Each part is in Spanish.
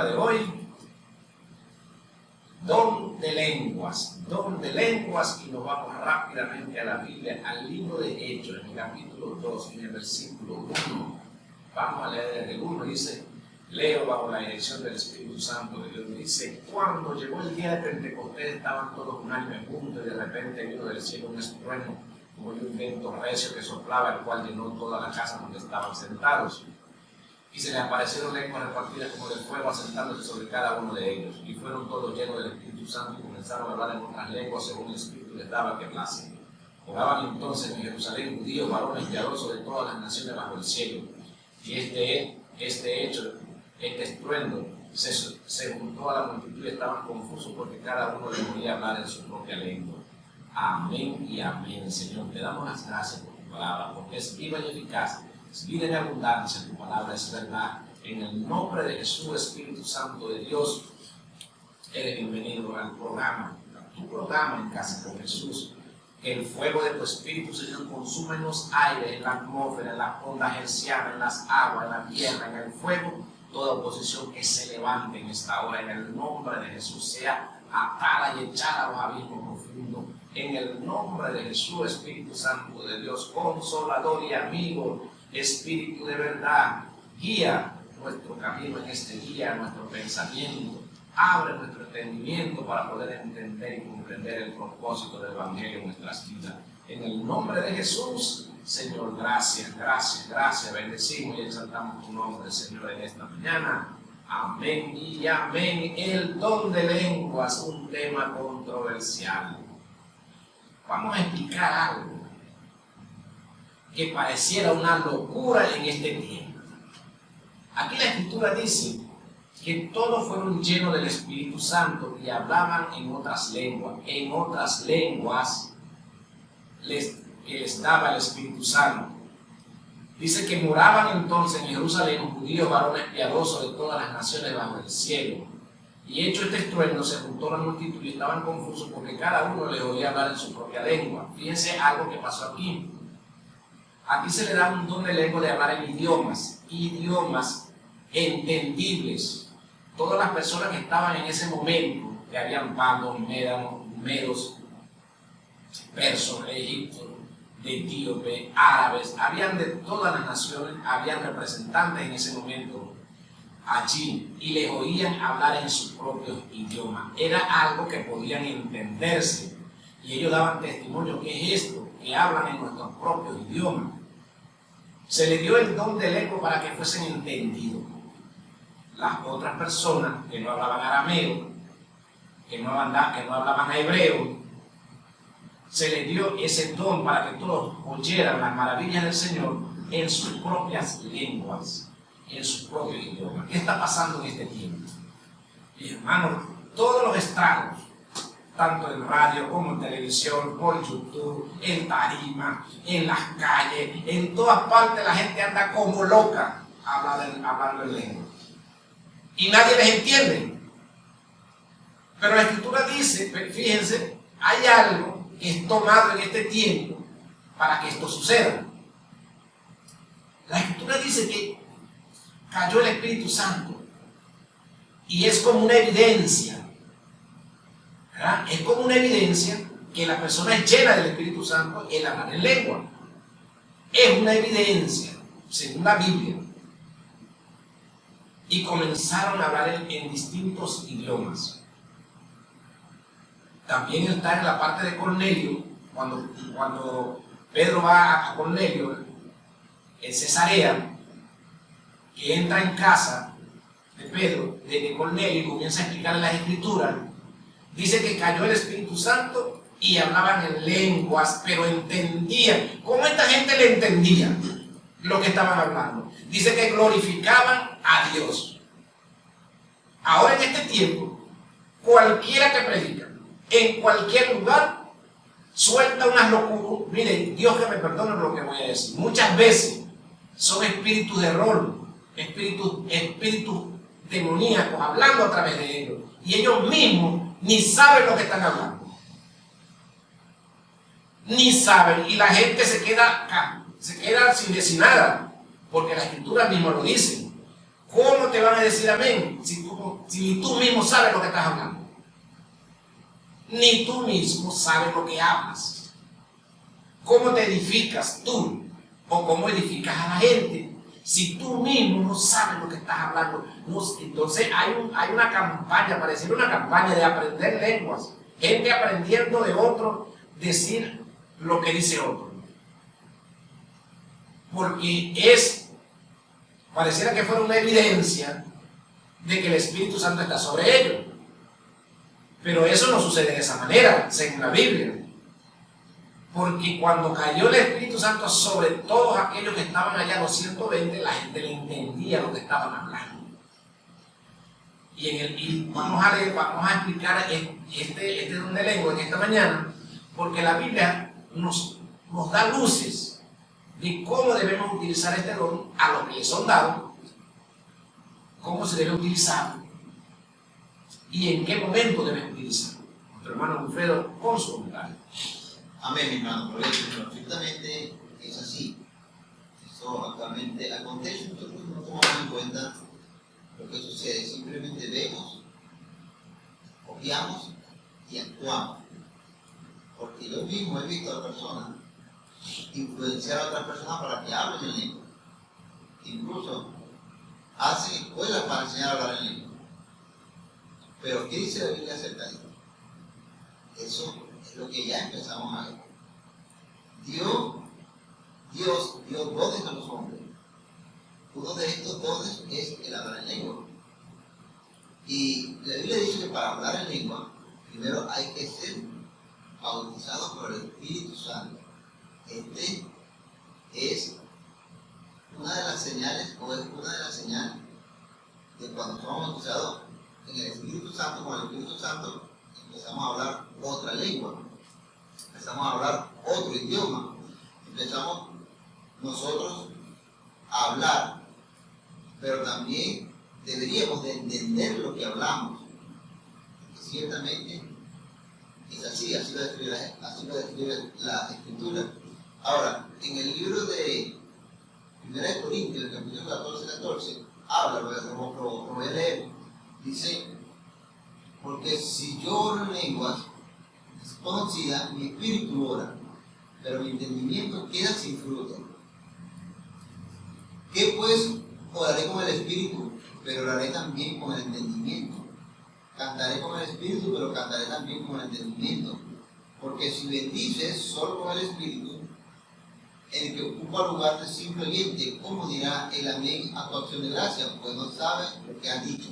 tema de hoy, don de lenguas, y nos vamos rápidamente a la Biblia, al libro de Hechos, en el capítulo 2, en el versículo 1. Vamos a leer desde el 1, dice, leo bajo la dirección del Espíritu Santo de Dios, dice, cuando llegó el día de Pentecostés estaban todos unánimes juntos y de repente vino del cielo un estruendo como de un viento recio que soplaba, el cual llenó toda la casa donde estaban sentados. Y se les aparecieron lenguas repartidas como de fuego, asentándose sobre cada uno de ellos. Y fueron todos llenos del Espíritu Santo y comenzaron a hablar en otras lenguas según el Espíritu les daba que hablasen. Oraban entonces en Jerusalén judíos, varones piadosos de todas las naciones bajo el cielo. Y este estruendo se juntó a la multitud y estaban confusos porque cada uno les podía hablar en su propia lengua. Amén y amén. Señor, te damos las gracias por tu palabra, porque es viva y eficaz. Es vida en abundancia, tu palabra es verdad. En el nombre de Jesús, Espíritu Santo de Dios, eres bienvenido al programa, a tu programa en Casa con Jesús. Que el fuego de tu Espíritu, Señor, consuma en los aires, en la atmósfera, en las ondas hercianas, en las aguas, en la tierra, en el fuego, toda oposición que se levante en esta hora, en el nombre de Jesús, sea atada y echada a los abismos profundos. En el nombre de Jesús, Espíritu Santo de Dios, consolador y amigo, Espíritu de verdad, guía nuestro camino en este día, nuestro pensamiento, abre nuestro entendimiento para poder entender y comprender el propósito del Evangelio en nuestras vidas. En el nombre de Jesús, Señor, gracias, bendecimos y exaltamos tu nombre, Señor, en esta mañana. Amén y amén. El don de lenguas, un tema controversial. Vamos a explicar algo que pareciera una locura en este tiempo. Aquí la Escritura dice que todos fueron llenos del Espíritu Santo y hablaban en otras lenguas. En otras lenguas que les daba el Espíritu Santo. Dice que moraban entonces en Jerusalén judíos, varones piadosos de todas las naciones bajo el cielo. Y hecho este estruendo, se juntó la multitud y estaban confusos porque cada uno les oía hablar en su propia lengua. Fíjense algo que pasó aquí. Aquí se le da un don de lengua de hablar en idiomas entendibles. Todas las personas que estaban en ese momento, que habían pardos, medos, persos, egipcios, de etíope, árabes, habían de todas las naciones, habían representantes en ese momento allí y les oían hablar en su propio idioma. Era algo que podían entenderse y ellos daban testimonio. ¿Qué es esto? Que hablan en nuestros propios idiomas. Se les dio el don de lengua para que fuesen entendidos. Las otras personas que no hablaban arameo, que no hablaban hebreo, se les dio ese don para que todos oyeran las maravillas del Señor en sus propias lenguas, en sus propios idiomas. ¿Qué está pasando en este tiempo? Y hermanos, todos los estragos, tanto en radio como en televisión, por YouTube, en tarima, en las calles, en todas partes la gente anda como loca hablando en lengua. Y nadie les entiende. Pero la Escritura dice, fíjense, hay algo que es tomado en este tiempo para que esto suceda. La Escritura dice que cayó el Espíritu Santo y es como una evidencia. ¿Verdad? Es como una evidencia que la persona es llena del Espíritu Santo el hablar en lengua. Es una evidencia, según la Biblia. Y comenzaron a hablar en distintos idiomas. También está en la parte de Cornelio, cuando Pedro va a Cornelio, en Cesarea, que entra en casa de Pedro, de Cornelio, y comienza a explicarle las Escrituras. Dice que cayó el Espíritu Santo y hablaban en lenguas, pero entendían. ¿Cómo esta gente le entendía lo que estaban hablando? Dice que glorificaban a Dios. Ahora en este tiempo, cualquiera que predica, en cualquier lugar, suelta unas locuras. Miren, Dios que me perdone lo que voy a decir. Muchas veces son espíritus de error, espíritus demoníacos, hablando a través de ellos. Y ellos mismos ni saben lo que están hablando. Ni saben. Y la gente se queda sin decir nada. Porque la Escritura misma lo dice. ¿Cómo te van a decir amén si tú si ni tú mismo sabes lo que estás hablando? Ni tú mismo sabes lo que hablas. ¿Cómo te edificas tú? ¿O cómo edificas a la gente? Si tú mismo no sabes lo que estás hablando. Entonces hay una campaña, pareciera una campaña de aprender lenguas. Gente aprendiendo de otro decir lo que dice otro. Porque pareciera que fuera una evidencia de que el Espíritu Santo está sobre ellos. Pero eso no sucede de esa manera, según la Biblia. Porque cuando cayó el Espíritu Santo sobre todos aquellos que estaban allá, los 120, la gente le entendía lo que estaban hablando. Y vamos a leer, vamos a explicar este don de lengua en esta mañana, porque la Biblia nos da luces de cómo debemos utilizar este don a los que le son dados, cómo se debe utilizar y en qué momento debe utilizarlo. Nuestro hermano Wilfredo con su comentario. Amén, mi hermano, por eso perfectamente es así. Esto actualmente acontece, nosotros no tomamos en cuenta lo que sucede, simplemente vemos, copiamos y actuamos. Porque yo mismo he visto a personas influenciar a otras personas para que hablen en lengua. Incluso hacen escuelas para enseñar a hablar en lengua. Pero ¿qué dice la Biblia acerca de esto? Eso es lo que ya empezamos a ver. Dios dio dones a los hombres. Uno de estos dones es el hablar en lengua. Y la Biblia dice que para hablar en lengua, primero hay que ser bautizados por el Espíritu Santo. Este es una de las señales, o es una de las señales de cuando somos bautizados en el Espíritu Santo, con el Espíritu Santo, empezamos a hablar otra lengua, empezamos a hablar otro idioma, empezamos nosotros a hablar, pero también deberíamos de entender lo que hablamos, porque ciertamente es así lo describe la Escritura. Ahora, en el libro de 1 Corintios, el capítulo 14, habla, lo voy a leer, dice: porque si yo oro en lenguas desconocidas, mi espíritu ora, pero mi entendimiento queda sin fruto. ¿Qué pues? Oraré con el espíritu, pero oraré también con el entendimiento. Cantaré con el espíritu, pero cantaré también con el entendimiento. Porque si bendices solo con el espíritu, el que ocupa lugar de simple oyente, ¿cómo dirá el amén a tu acción de gracia? Pues no sabe lo que has dicho.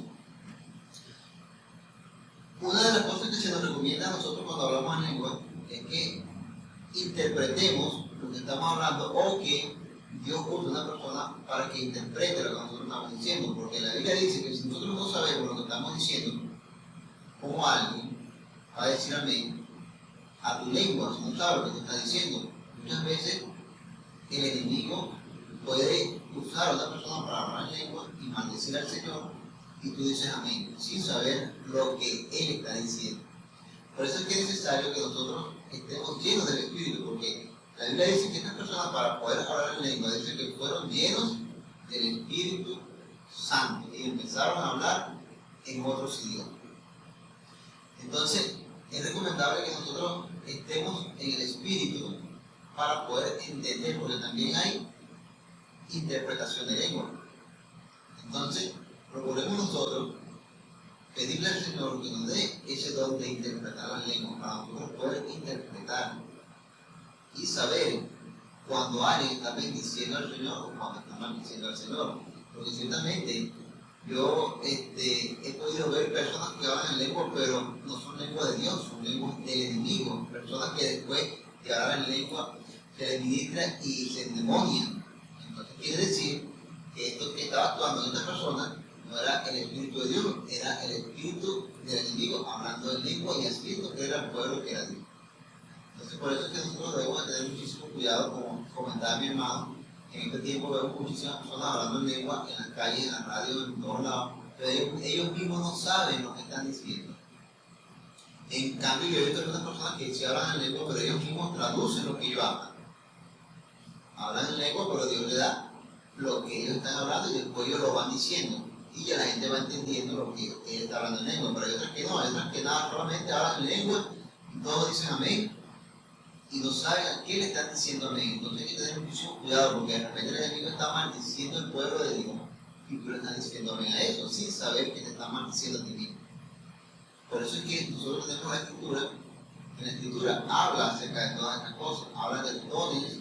Una de las cosas que se nos recomienda a nosotros cuando hablamos en lengua es que interpretemos lo que estamos hablando, o que Dios use a una persona para que interprete lo que nosotros estamos diciendo, porque la Biblia dice que si nosotros no sabemos lo que estamos diciendo, como alguien va a decir amén a tu lengua, si no sabe lo que te está diciendo. Muchas veces el enemigo puede usar a una persona para hablar en lengua y maldecir al Señor, y tú dices amén, sin saber lo que Él está diciendo. Por eso es que es necesario que nosotros estemos llenos del Espíritu, porque la Biblia dice que estas personas, para poder hablar en lengua, dice que fueron llenos del Espíritu Santo y empezaron a hablar en otros idiomas. Entonces, es recomendable que nosotros estemos en el Espíritu para poder entender, porque también hay interpretación de lengua. Entonces, procuremos nosotros pedirle al Señor que nos dé ese don de interpretar las lenguas, para nosotros poder interpretar y saber cuando alguien está bendiciendo al Señor o cuando está maldiciendo al Señor. Porque ciertamente yo he podido ver personas que hablan en lengua, pero no son lenguas de Dios, son lenguas del enemigo. Personas que después de hablar en lengua se les ministra y se endemonian. Entonces quiere decir que esto que estaba actuando en esta persona no era el Espíritu de Dios, era el Espíritu del enemigo hablando en lengua y haciendo creer al pueblo que era Dios. Entonces por eso es que nosotros debemos tener muchísimo cuidado, como comentaba mi hermano. En este tiempo vemos muchísimas personas hablando en lengua en las calles, en la radio, en todos lados, pero ellos mismos no saben lo que están diciendo. En cambio, yo he visto algunas personas que sí hablan en lengua, pero ellos mismos traducen lo que ellos hablan. Hablan en lengua, pero Dios le da lo que ellos están hablando y después ellos lo van diciendo. y ya la gente va entendiendo lo que él está hablando en lengua, pero hay otras que no, hay otras que nada, solamente hablan en lengua y todos dicen amén y no saben a qué le están diciendo amén. Entonces hay que tener mucho cuidado porque de repente el enemigo está maldiciendo el pueblo de Dios y tú le estás diciendo amén a eso sin saber que te está maldiciendo a ti mismo. Por eso es que nosotros tenemos la escritura. En la escritura habla acerca de todas estas cosas, habla de los dones,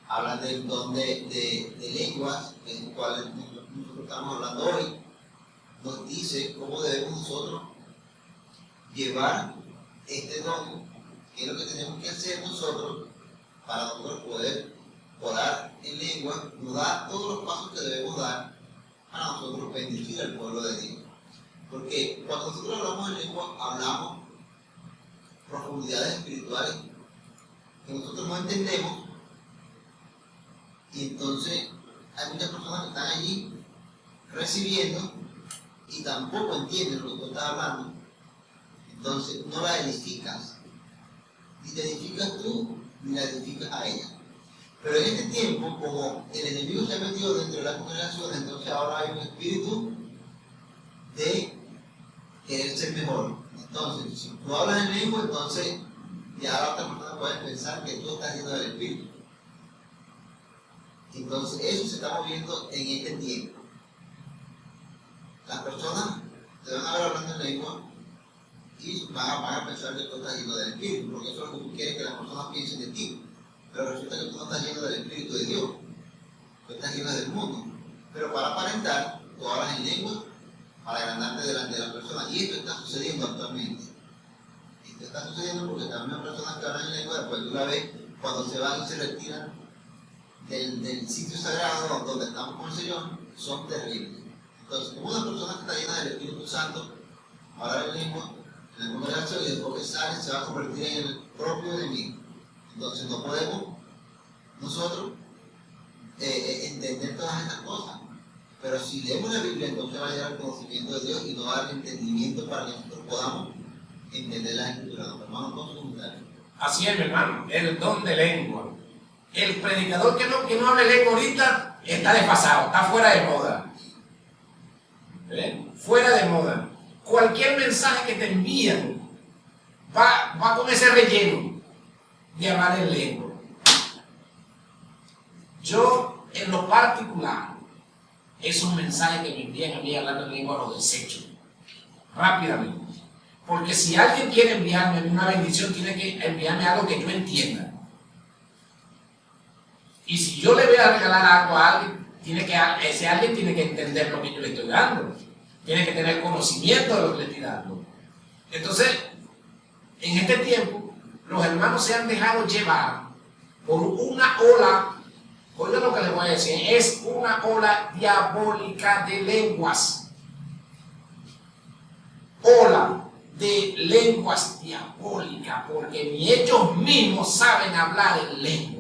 habla del don de lenguas, en el cual nosotros estamos hablando hoy, nos dice cómo debemos nosotros llevar este don, qué es lo que tenemos que hacer nosotros para nosotros poder orar en lengua, nos da todos los pasos que debemos dar para nosotros bendecir al pueblo de Dios. Porque cuando nosotros hablamos en lengua, hablamos profundidades espirituales que nosotros no entendemos, y entonces hay muchas personas que están allí recibiendo y tampoco entienden lo que tú estás hablando. Entonces no la edificas, ni te edificas tú ni la edificas a ella. Pero en este tiempo, como el enemigo se ha metido dentro de la congregación, entonces ahora hay un espíritu de querer ser mejor. Entonces, si tú hablas en lengua, entonces ya la otra persona puede pensar que tú estás lleno del espíritu. Entonces, eso se está moviendo en este tiempo. Las personas te van a ver hablando en lengua y van a pensar que tú estás lleno del espíritu, porque eso es lo que tú quieres que las personas piensen de ti. Pero resulta que tú no estás lleno del espíritu de Dios, tú estás lleno del mundo. Pero para aparentar, tú hablas en lengua para agrandarte delante de la persona. Y esto está sucediendo actualmente. Esto está sucediendo porque también las personas que hablan en lengua, después tú la ves cuando se van y se retiran del sitio sagrado donde estamos con el Señor, son terribles. Entonces, como una persona que está llena del Espíritu Santo, hablar en lengua, en la congregación, y después que sale, se va a convertir en el propio enemigo. Entonces, no podemos nosotros entender todas estas cosas. Pero si leemos la Biblia, entonces va a llegar al conocimiento de Dios y nos va a dar entendimiento para que nosotros podamos entender la Escritura. Los hermanos, con su comentario. Así es, mi hermano, el don de lengua. El predicador que no hable lengua ahorita está desfasado, está fuera de moda. Fuera de moda. Cualquier mensaje que te envían va con ese relleno de hablar en lengua. Yo, en lo particular, esos mensajes que me envían a mí hablando en lengua los desecho rápidamente. Porque si alguien quiere enviarme una bendición, tiene que enviarme algo que yo entienda. Y si yo le voy a regalar algo a alguien, ese alguien tiene que entender lo que yo le estoy dando. Tiene que tener conocimiento de lo que le estoy dando. Entonces, en este tiempo, los hermanos se han dejado llevar por una ola. Oigan lo que les voy a decir, es una ola diabólica de lenguas. Ola de lenguas diabólicas, porque ni ellos mismos saben hablar en lengua.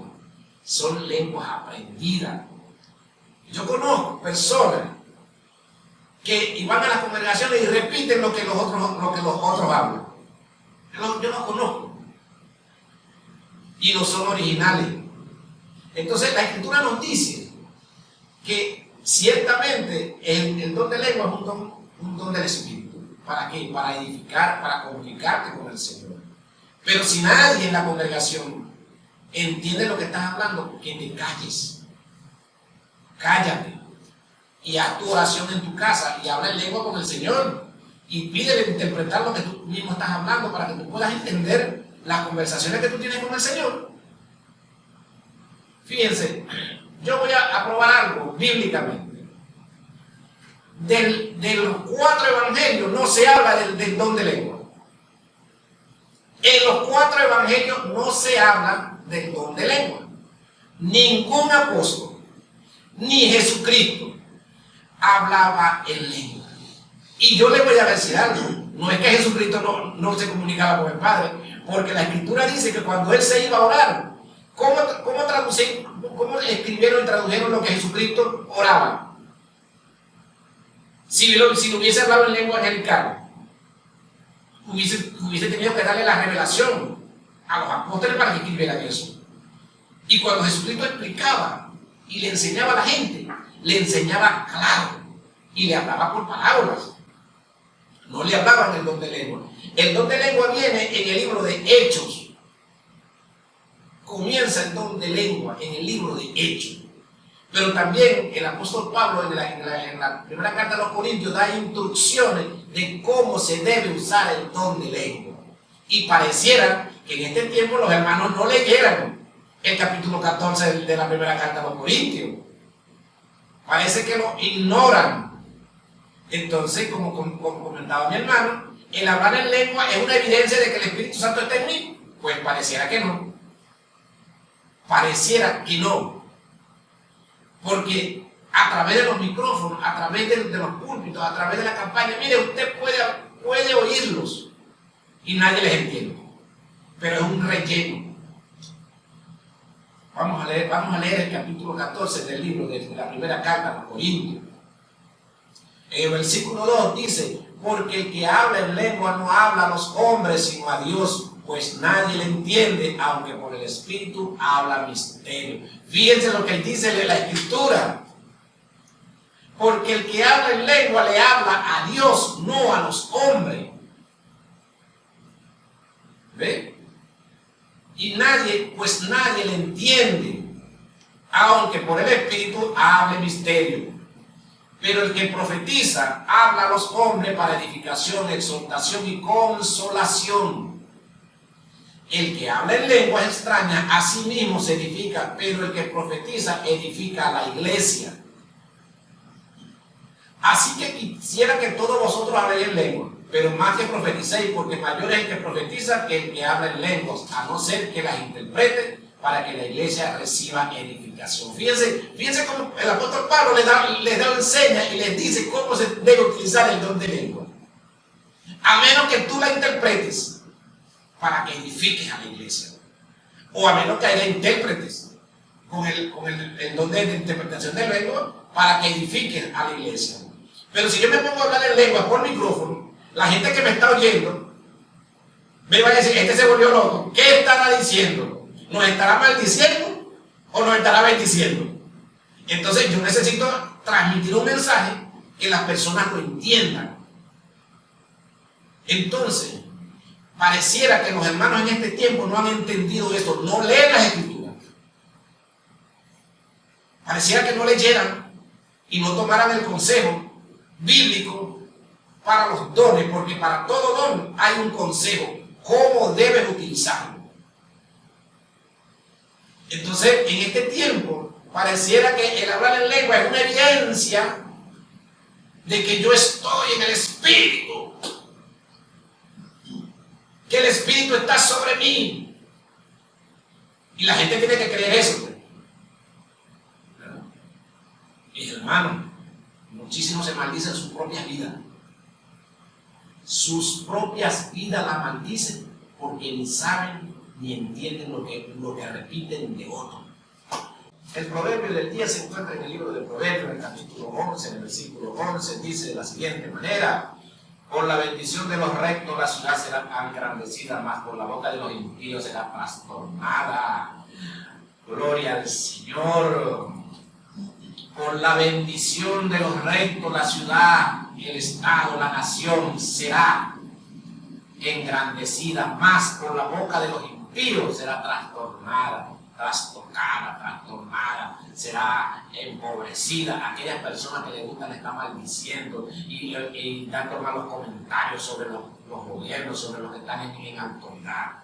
Son lenguas aprendidas. Yo conozco personas que van a las congregaciones y repiten lo que los otros hablan. Yo los conozco. Y no son originales. Entonces la Escritura nos dice que ciertamente el don de lengua es un don del Espíritu. ¿Para qué? Para edificar, para comunicarte con el Señor. Pero si nadie en la congregación entiende lo que estás hablando, que te calles. Cállate. Y haz tu oración en tu casa y habla en lengua con el Señor. Y pídele interpretar lo que tú mismo estás hablando para que tú puedas entender las conversaciones que tú tienes con el Señor. Fíjense, yo voy a probar algo bíblicamente. De los 4 evangelios no se habla del don de lengua. En los 4 evangelios no se habla del don de lengua. Ningún apóstol, ni Jesucristo, hablaba en lengua. Y yo le voy a decir algo. No es que Jesucristo no se comunicaba con el Padre, porque la Escritura dice que cuando Él se iba a orar, ¿cómo escribieron y tradujeron lo que Jesucristo oraba? Si lo hubiese hablado en lengua angelical, hubiese tenido que darle la revelación a los apóstoles para que escribieran eso. Y cuando Jesucristo explicaba y le enseñaba a la gente, le enseñaba claro y le hablaba por parábolas. No le hablaban el don de lengua. El don de lengua viene en el libro de Hechos. Comienza el don de lengua en el libro de Hechos. Pero también el apóstol Pablo en la primera carta a los Corintios da instrucciones de cómo se debe usar el don de lengua. Y pareciera que en este tiempo los hermanos no leyeran el capítulo 14 de la primera carta a los Corintios. Parece que lo ignoran. Entonces, como comentaba mi hermano, el hablar en lengua es una evidencia de que el Espíritu Santo está en mí. Pues pareciera que no. Pareciera que no. Porque a través de los micrófonos, a través de los púlpitos, a través de la campaña, mire, usted puede oírlos y nadie les entiende. Pero es un relleno. Vamos a leer el capítulo 14 del libro de la primera carta a los Corintios. En el versículo 2 dice: porque el que habla en lengua no habla a los hombres sino a Dios, pues nadie le entiende, aunque por el Espíritu habla misterio. Fíjense lo que él dice en la Escritura. Porque el que habla en lengua le habla a Dios, no a los hombres. ¿Ve? Y nadie le entiende, aunque por el Espíritu hable misterio. Pero el que profetiza habla a los hombres para edificación, exhortación y consolación. El que habla en lenguas extrañas a sí mismo se edifica, pero el que profetiza edifica a la iglesia. Así que quisiera que todos vosotros habléis en lengua, pero más que profeticéis, porque mayor es el que profetiza que el que habla en lenguas, a no ser que las interprete para que la iglesia reciba edificación. Fíjense cómo el apóstol Pablo les enseña y les dice cómo se debe utilizar el don de lengua. A menos que tú la interpretes para que edifiques a la iglesia, o a menos que haya intérpretes con el don de interpretación de lengua para que edifiquen a la iglesia. Pero si yo me pongo a hablar en lengua por micrófono, la gente que me está oyendo me va a decir: este se volvió loco, ¿qué estará diciendo? ¿Nos estará maldiciendo o nos estará bendiciendo? Entonces yo necesito transmitir un mensaje que las personas lo entiendan. Entonces, pareciera que los hermanos en este tiempo no han entendido esto, no leen las Escrituras. Pareciera que no leyeran y no tomaran el consejo bíblico para los dones, porque para todo don hay un consejo, cómo deben utilizarlo. Entonces, en este tiempo, pareciera que el hablar en lengua es una evidencia de que yo estoy en el Espíritu, que el Espíritu está sobre mí. Y la gente tiene que creer eso. Y hermano, muchísimos se maldicen sus propias vidas. Sus propias vidas la maldicen porque ni saben ni entienden lo que repiten de otro. El proverbio del día se encuentra en el libro de Proverbios, en el capítulo 11, en el versículo 11, dice de la siguiente manera: por la bendición de los rectos la ciudad será engrandecida, mas por la boca de los impíos será trastornada. Gloria al Señor. Por la bendición de los rectos la ciudad, el estado, la nación será engrandecida, mas por la boca de los impíos será trastornada, trastornada, será empobrecida. Aquellas personas que les gustan estar maldiciendo y dando malos comentarios sobre los gobiernos, sobre los que están en autoridad.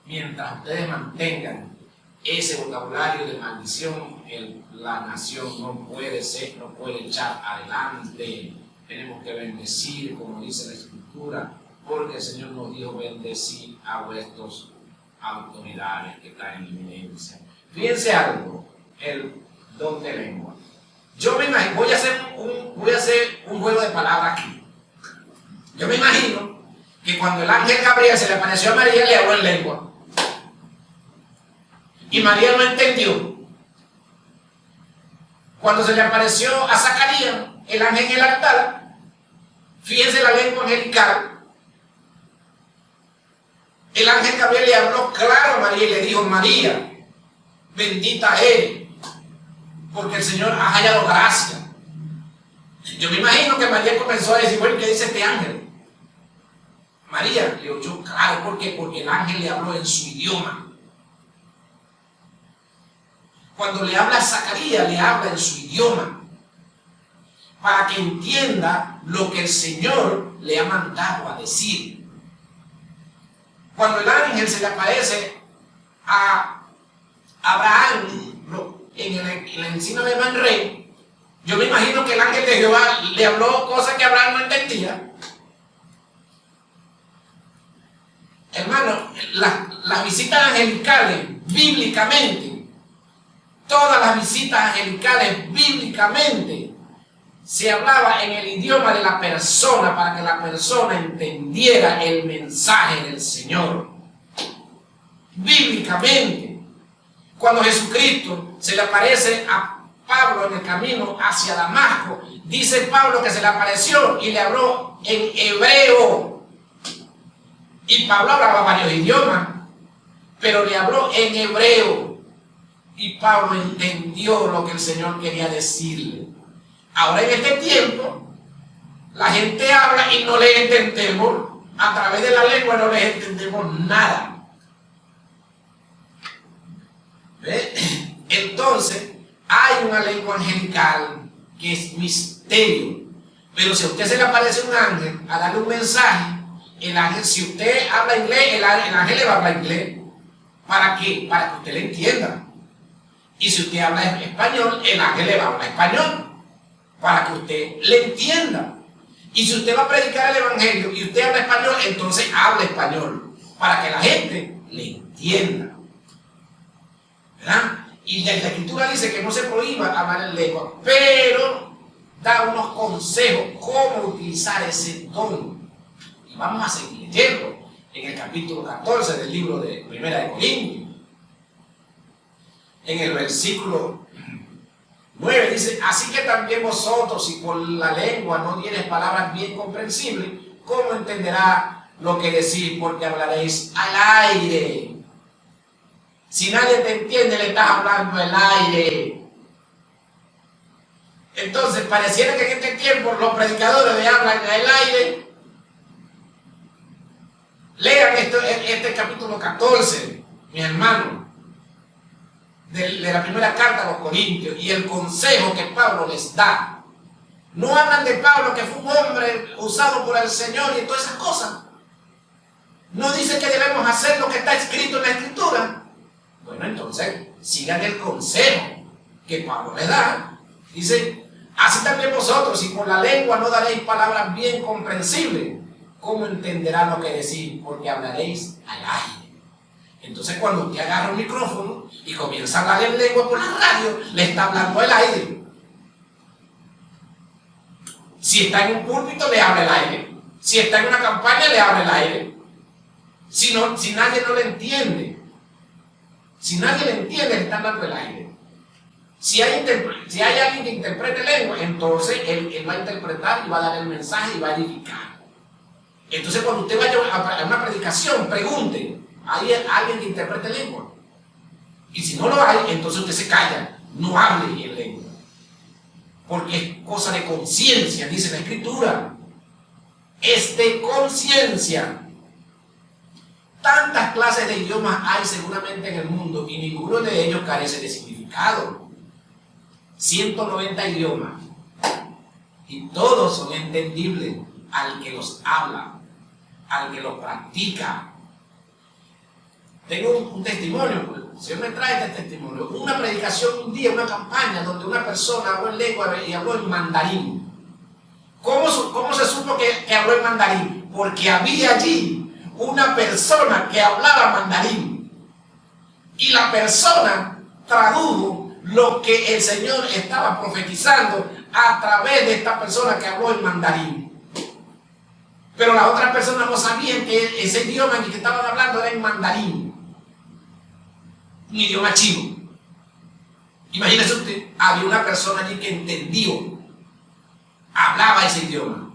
Mientras ustedes mantengan ese vocabulario de maldición, la nación no puede echar adelante. Tenemos que bendecir, como dice la Escritura, porque el Señor nos dijo: bendecir a vuestras autoridades que están en inminencia. Fíjense algo, el don de lengua. Yo me imagino, voy a hacer un juego de palabras aquí. Yo me imagino que cuando el ángel Gabriel se le apareció a María, le habló en lengua. Y María no entendió. Cuando se le apareció a Zacarías, el ángel en el altar, fíjense la lengua angelical. El ángel Gabriel le habló claro a María y le dijo: María, bendita eres, porque el Señor ha hallado gracia. Yo me imagino que María comenzó a decir, bueno, ¿qué dice este ángel? María, le oyó, claro, ¿por qué? Porque el ángel le habló en su idioma. Cuando le habla a Zacarías, le habla en su idioma, para que entienda lo que el Señor le ha mandado a decir. Cuando el ángel se le aparece a Abraham en el encino de Mamre, yo me imagino que el ángel de Jehová le habló cosas que Abraham no entendía. Hermano, las visitas angelicales, bíblicamente, todas las visitas angelicales, bíblicamente, se hablaba en el idioma de la persona para que la persona entendiera el mensaje del Señor. Bíblicamente, cuando Jesucristo se le aparece a Pablo en el camino hacia Damasco, dice Pablo que se le apareció y le habló en hebreo. Y Pablo hablaba varios idiomas, pero le habló en hebreo. Y Pablo entendió lo que el Señor quería decirle. Ahora en este tiempo, la gente habla y no le entendemos. A través de la lengua no les entendemos nada. ¿Ve? Entonces, hay una lengua angelical que es misterio. Pero si a usted se le aparece un ángel a darle un mensaje, el ángel, si usted habla inglés, el ángel le va a hablar inglés. ¿Para qué? Para que usted le entienda. Y si usted habla español, el ángel le va a hablar español, para que usted le entienda. Y si usted va a predicar el evangelio y usted habla español, entonces habla español, para que la gente le entienda. ¿Verdad? Y la escritura dice que no se prohíba hablar en lengua, pero da unos consejos cómo utilizar ese don. Y vamos a seguir leyendo en el capítulo 14 del libro de Primera de Corintios. En el versículo 9 dice, así que también vosotros, si por la lengua no tienes palabras bien comprensibles, ¿cómo entenderá lo que decís? Porque hablaréis al aire. Si nadie te entiende, le estás hablando al aire. Entonces, pareciera que en este tiempo los predicadores le hablan al aire. Lean este capítulo 14, mis hermanos, de la primera carta a los Corintios, y el consejo que Pablo les da. No hablan de Pablo, que fue un hombre usado por el Señor y todas esas cosas. No dice que debemos hacer lo que está escrito en la Escritura. Bueno, entonces, sigan el consejo que Pablo les da. Dice, así también vosotros, si por la lengua no daréis palabras bien comprensibles, ¿cómo entenderán lo que decís? Porque hablaréis al aire. Entonces, cuando usted agarra un micrófono y comienza a hablar en lengua por la radio, le está hablando al aire. Si está en un púlpito, le habla al aire. Si está en una campaña, le habla al aire. Si nadie no le entiende, si nadie le entiende, le está hablando al aire. Si hay alguien que interprete lengua, entonces él va a interpretar y va a dar el mensaje y va a edificar. Entonces, cuando usted vaya a una predicación, pregunte, ¿hay alguien que interprete lengua? Y si no lo hay, entonces usted se calla, no hable en lengua. Porque es cosa de conciencia, dice la Escritura. Es de conciencia. Tantas clases de idiomas hay seguramente en el mundo y ninguno de ellos carece de significado. 190 idiomas. Y todos son entendibles al que los habla, al que los practica. Tengo un testimonio, el Señor me trae este testimonio. Una predicación un día, una campaña donde una persona habló en lengua y habló en mandarín. ¿Cómo se supo que habló en mandarín? Porque había allí una persona que hablaba mandarín. Y la persona tradujo lo que el Señor estaba profetizando a través de esta persona que habló en mandarín. Pero las otras personas no sabían que ese idioma en el que estaban hablando era en mandarín. Un idioma chino. Imagínese usted, había una persona allí que entendió, hablaba ese idioma.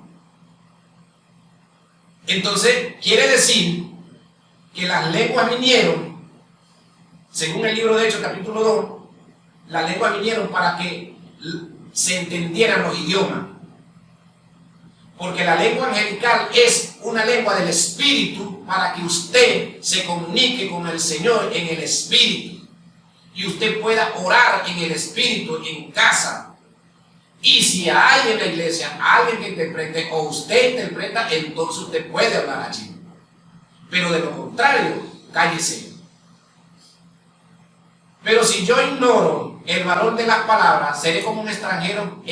Entonces, quiere decir que las lenguas vinieron, según el libro de Hechos, capítulo 2, las lenguas vinieron para que se entendieran los idiomas. Porque la lengua angelical es una lengua del Espíritu para que usted se comunique con el Señor en el Espíritu. Y usted pueda orar en el Espíritu en casa. Y si hay en la iglesia alguien que interprete o usted interpreta, entonces usted puede hablar allí. Pero de lo contrario, cállese. Pero si yo ignoro el valor de las palabras, seré como un extranjero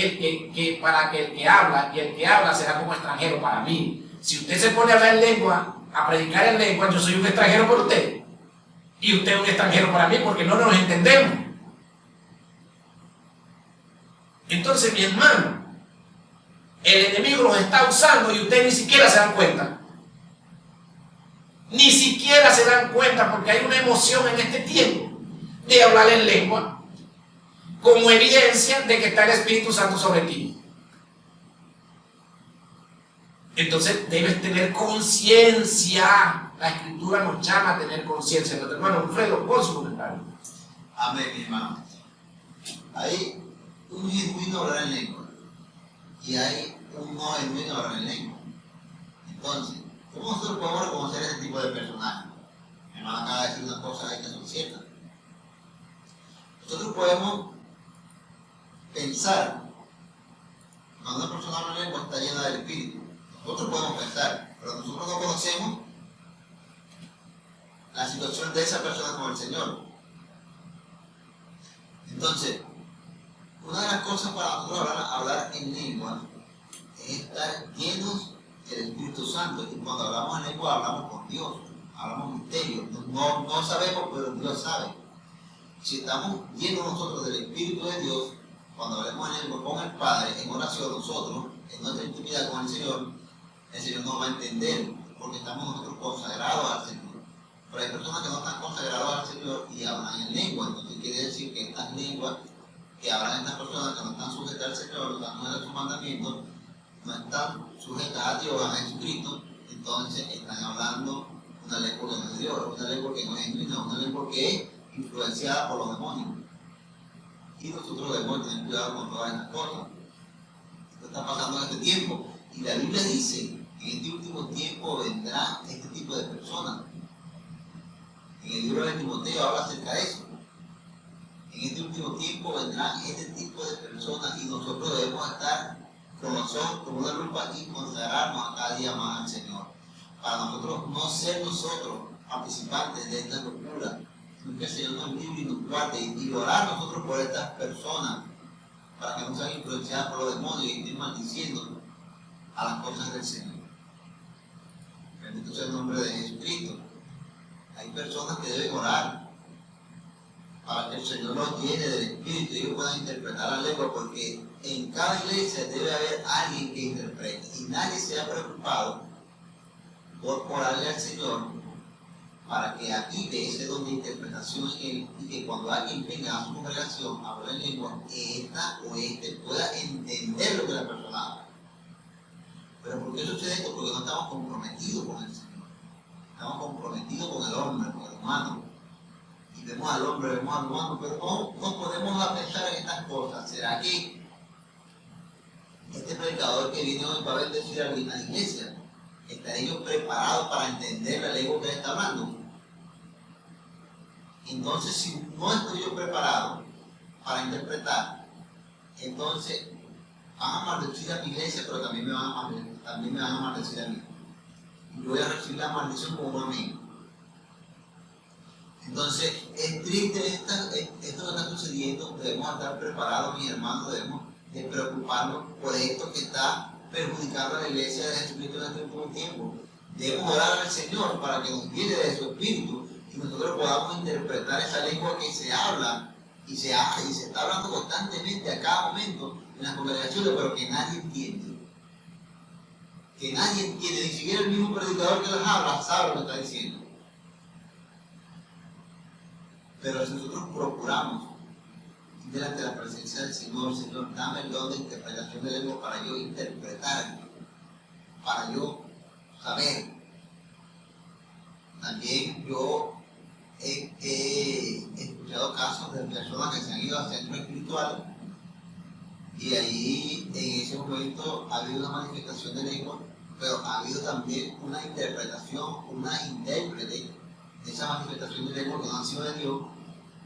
para el que habla, y el que habla será como extranjero para mí. Si usted se pone a hablar en lengua, a predicar en lengua, yo soy un extranjero para usted. Y usted es un extranjero para mí porque no nos entendemos. Entonces, mi hermano, el enemigo los está usando y usted ni siquiera se dan cuenta. Ni siquiera se dan cuenta porque hay una emoción en este tiempo de hablar en lengua como evidencia de que está el Espíritu Santo sobre ti. Entonces debes tener conciencia. La Escritura nos llama a tener conciencia. Nuestro hermano Alfredo, pon su comentario. Amén, mi hermano. Hay un genuino hablar en lengua y hay un no genuino hablar en lengua. Entonces, ¿cómo nosotros podemos reconocer ese tipo de personajes? Mi hermano acaba de decir una cosa que son ciertas. Nosotros podemos pensar cuando una persona habla en lengua está llena del Espíritu. Nosotros podemos pensar, pero nosotros no conocemos la situación de esa persona con el Señor. Entonces, una de las cosas para nosotros hablar en lengua es estar llenos del Espíritu Santo. Y cuando hablamos en lengua hablamos con Dios, hablamos misterio. No sabemos, pero Dios sabe. Si estamos llenos nosotros del Espíritu de Dios, cuando hablemos en lengua con el Padre, en oración nosotros, en nuestra intimidad con el Señor nos va a entender, porque estamos nosotros consagrados al Señor. Pero hay personas que no están consagradas al Señor y hablan en lengua. Entonces quiere decir que estas lenguas que hablan estas personas que no están sujetas al Señor, no están sujetas a sus mandamientos, no están sujetas a Dios, a Jesucristo, entonces están hablando una lengua que no es Dios, una lengua que no es genuina, una lengua que es influenciada por los demonios. Y nosotros debemos tener cuidado con todas estas cosas. Esto está pasando en este tiempo. Y la Biblia dice que en este último tiempo vendrán este tipo de personas. En el libro de Timoteo habla acerca de eso. En este último tiempo vendrán este tipo de personas y nosotros debemos estar con los ojos, con una lupa y consagrarnos a cada día más al Señor. Para nosotros no ser nosotros participantes de esta locura, sino que el Señor nos libre y nos guarde y orar nosotros por estas personas para que no sean influenciadas por los demonios y estén maldiciendo a las cosas del Señor. Bendito sea el nombre de Jesucristo. Hay personas que deben orar para que el Señor los llene del Espíritu y ellos puedan interpretar la lengua, porque en cada iglesia debe haber alguien que interprete y nadie se ha preocupado por orarle al Señor para que active ese don de interpretación en él y que cuando alguien venga a su congregación a hablar en lengua, esta o este pueda entender lo que la persona habla. ¿Pero por qué sucede esto? Porque no estamos comprometidos con el Señor. Estamos comprometidos con el hombre, con el humano. Y vemos al hombre, vemos al humano, pero no nos ponemos a pensar en estas cosas. ¿Será que este predicador que viene hoy va a bendecir a la iglesia, estaré yo preparado para entender la lengua que él está hablando? Entonces, si no estoy yo preparado para interpretar, entonces van a maldecir a mi iglesia, pero también me van a maldecir a mí. Y yo voy a recibir la maldición como un amigo. Entonces, es triste esto que está sucediendo. Debemos estar preparados, mis hermanos, debemos de preocuparnos por esto que está perjudicando a la iglesia de Jesucristo en este último tiempo. Debemos orar al Señor para que nos guíe de su espíritu y nosotros podamos interpretar esa lengua que se habla y se está hablando constantemente a cada momento en las congregaciones, pero que nadie entiende. Que nadie entiende, ni siquiera el mismo predicador que las habla sabe lo que está diciendo. Pero si nosotros procuramos ir delante de la presencia del Señor, Señor, dame el don de interpretación de lengua para yo interpretar, para yo saber. También yo he escuchado casos de personas que se han ido a centros espirituales Y ahí, en ese momento, ha habido una manifestación de lengua, pero ha habido también una interpretación, una intérprete de esa manifestación de lengua que no ha sido de Dios,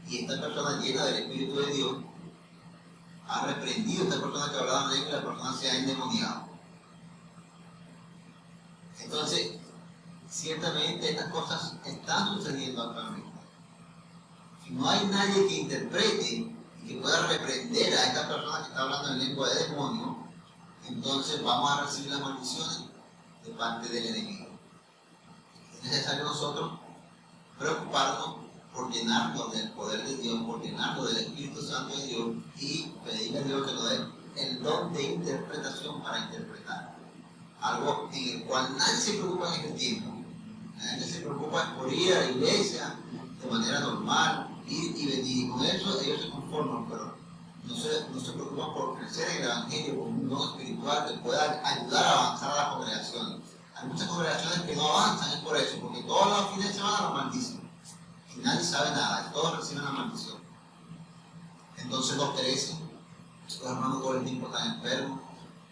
y esta persona llena del Espíritu de Dios ha reprendido a esta persona que hablaba en lengua y la persona se ha endemoniado. Entonces, ciertamente estas cosas están sucediendo actualmente. Si no hay nadie que interprete y que pueda reprender a esta persona que está hablando en lengua de demonio, entonces vamos a recibir las maldiciones de parte del enemigo. Es necesario nosotros preocuparnos por llenarnos del poder de Dios, por llenarnos del Espíritu Santo de Dios y pedirle a Dios que nos dé el don de interpretación para interpretar. Algo en el cual nadie se preocupa en este tiempo. Nadie se preocupa por ir a la iglesia de manera normal, ir y venir. Y con eso ellos se conforman, pero no se preocupan por crecer en el Evangelio con un don espiritual que pueda ayudar a avanzar a las congregaciones. Hay muchas congregaciones que no avanzan, es por eso, porque todos los fines de semana los maldicen. Y nadie sabe nada, y todos reciben la maldición. Entonces no perecen, los hermanos todo el tiempo están enfermos,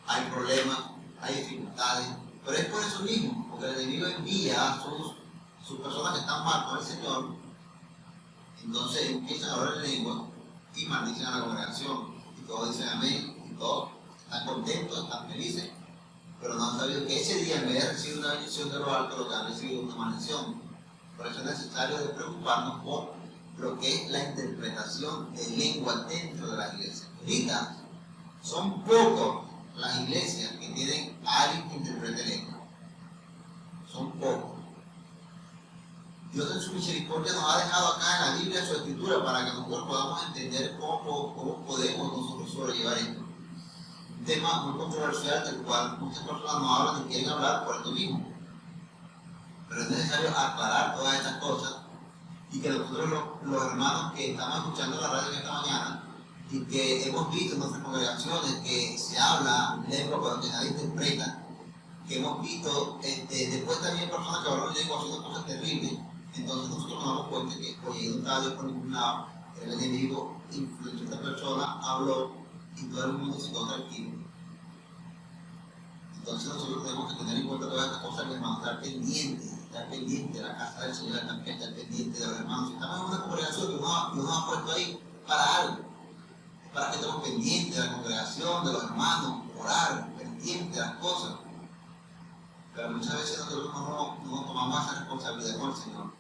hay problemas, hay dificultades, pero es por eso mismo, porque el enemigo envía a sus personas que están mal con el Señor, entonces empiezan a hablar en lengua y maldicen a la congregación, y todos dicen amén, y todos están contentos, están felices, pero no han sabido que ese día, en vez de recibir una bendición de lo alto, lo que han recibido es una maldición. Por eso es necesario de preocuparnos por lo que es la interpretación de lengua dentro de las iglesias. Ahorita son pocos las iglesias que tienen a alguien que interprete lengua. Son pocos. Dios en su misericordia nos ha dejado acá en la Biblia su escritura para que nosotros podamos entender cómo podemos nosotros sobrellevar esto. Un tema muy controversial del cual muchas personas no hablan ni quieren hablar por esto mismo. Pero es necesario aclarar todas estas cosas y que nosotros los hermanos que estamos escuchando la radio en esta mañana y que hemos visto en nuestras congregaciones que se habla lengua pero que nadie interpreta, que hemos visto después también personas que hablan lengua haciendo cosas terribles, entonces nosotros nos damos cuenta que oye, no está Dios por ningún lado, el enemigo influenció a esta persona, habló y todo el mundo se quedó tranquilo. Entonces nosotros tenemos que tener en cuenta todas estas cosas, hermanos, estar pendiente de la casa del Señor, estar pendiente de los hermanos. Si estamos en una congregación que nos ha puesto ahí para algo, es para que estemos pendientes de la congregación, de los hermanos, orar, pendientes de las cosas. Pero muchas veces nosotros no tomamos esa responsabilidad con el Señor.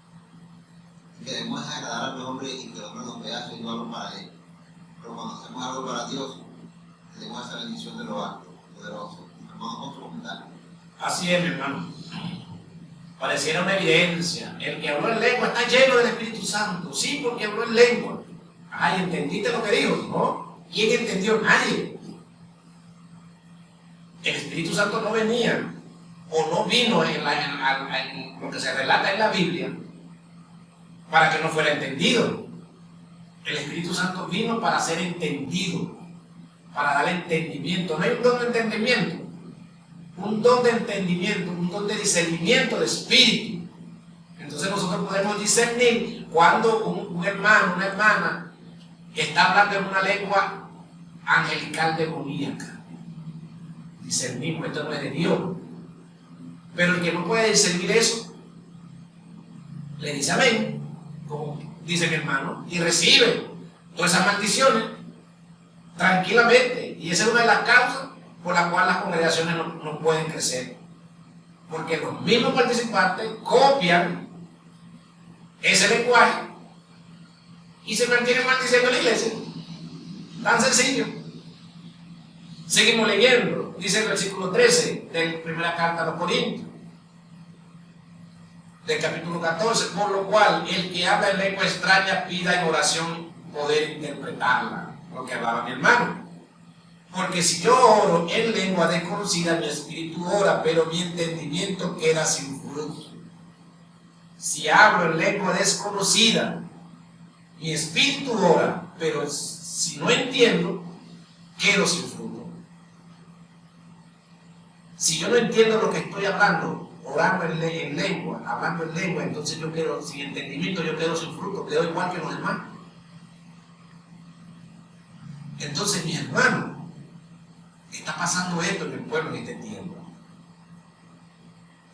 Y queremos agradar al hombre y que el hombre nos vea haciendo algo para Él. Pero cuando hacemos algo para Dios, tenemos esa bendición de lo alto, poderoso. Así es, mi hermano. Pareciera una evidencia. El que habló en lengua está lleno del Espíritu Santo. Sí, porque habló en lengua. Ay, ¿entendiste lo que dijo? ¿No? ¿Quién entendió? Nadie. El Espíritu Santo no venía o no vino en lo que se relata en la Biblia para que no fuera entendido. El Espíritu Santo vino para ser entendido, para dar entendimiento. No hay un don de entendimiento. Un don de entendimiento, un don de discernimiento de espíritu. Entonces nosotros podemos discernir cuando un hermano, una hermana está hablando en una lengua angelical demoníaca. Discernimos, esto no es de Dios. Pero el que no puede discernir eso, le dice amén, como dice mi hermano, y recibe todas esas maldiciones tranquilamente. Y esa es una de las causas por la cual las congregaciones no pueden crecer, porque los mismos participantes copian ese lenguaje y se mantienen maldiciendo la iglesia. Tan sencillo. Seguimos leyendo, dice el versículo 13 de la primera carta a los Corintios, del capítulo 14, por lo cual el que habla en lengua extraña pida en oración poder interpretarla, lo que hablaba mi hermano. Porque si yo oro en lengua desconocida, mi espíritu ora, pero mi entendimiento queda sin fruto. Si hablo en lengua desconocida, mi espíritu ora, pero si no entiendo, quedo sin fruto. Si yo no entiendo lo que estoy hablando, orando en lengua, hablando en lengua, entonces yo quedo sin entendimiento, yo quedo sin fruto, quedo igual que los demás. Entonces, mi hermano, Está pasando esto en el pueblo en este tiempo.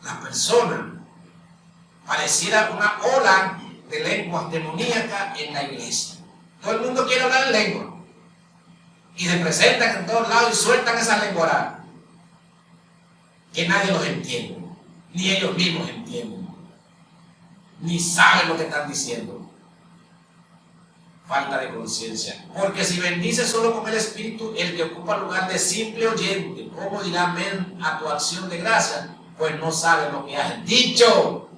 La persona pareciera una ola de lenguas demoníacas en la iglesia. Todo el mundo quiere hablar en lengua. Y se presentan en todos lados y sueltan esas lenguadas que nadie los entiende, ni ellos mismos entienden, ni saben lo que están diciendo. Falta de conciencia. Porque si bendices solo con el Espíritu, el que ocupa el lugar de simple oyente, ¿cómo dirá amén a tu acción de gracia? Pues no sabe lo que has dicho.